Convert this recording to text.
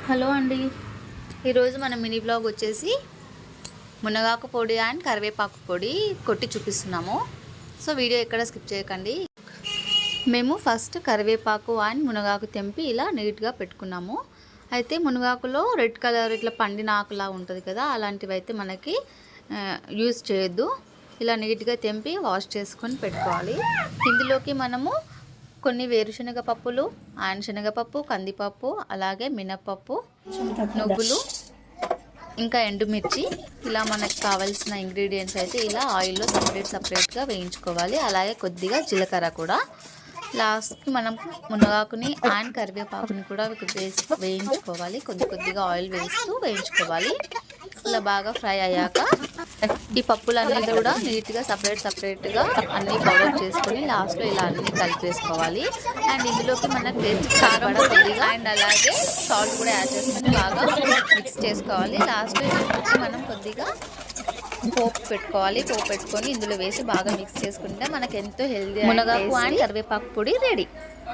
Hello అండి, ఈరోజు మన మినీ బ్లాగ్ వచ్చేసి మునగాకు పొడి అండ్ కరివేపాకు పొడి కొట్టి చూపిస్తున్నాము. సో వీడియో ఎక్కడ స్కిప్ చేయకండి. మేము ఫస్ట్ కరివేపాకు అండ్ మునగాకు తెంపి ఇలా నీట్గా పెట్టుకున్నాము. అయితే మునగాకులో రెడ్ కలర్ ఇట్లా పండిన ఆకులా ఉంటుంది కదా, అలాంటివి అయితే మనకి యూజ్ చేయొద్దు. ఇలా నీట్గా తెంపి వాష్ చేసుకొని పెట్టుకోవాలి. ఇందులోకి మనము కొన్ని వేరుశనగ పప్పులు అండ్ శనగపప్పు, కందిపప్పు, అలాగే మినపప్పు, నువ్వులు, ఇంకా ఎండుమిర్చి, ఇలా మనకు కావాల్సిన ఇంగ్రీడియంట్స్ అయితే ఇలా ఆయిల్లో సపరేట్గా వేయించుకోవాలి. అలాగే కొద్దిగా జీలకర్ర కూడా. లాస్ట్కి మనం మునగాకుని అండ్ కరివేపాకుని కూడా వేయించుకోవాలి. కొద్దిగా ఆయిల్ వేస్తూ వేయించుకోవాలి. ఇలా బాగా ఫ్రై అయ్యాక ఈ పప్పులన్నీ కూడా నీట్గా సపరేట్గా అన్నీ పౌడర్ చేసుకొని లాస్ట్లో ఇలా అన్నీ కలిపేసుకోవాలి. అండ్ ఇందులోకి మనకు టేస్ట్ కారం కొద్దిగా అండ్ అలాగే సాల్ట్ కూడా యాడ్ చేసుకొని బాగా మిక్స్ చేసుకోవాలి. లాస్ట్లో మనం కొద్దిగా పోపు పెట్టుకొని ఇందులో వేసి బాగా మిక్స్ చేసుకుంటే మనకు ఎంతో హెల్దీ మునగాకు అండ్ కరివేపాకు పొడి రెడీ.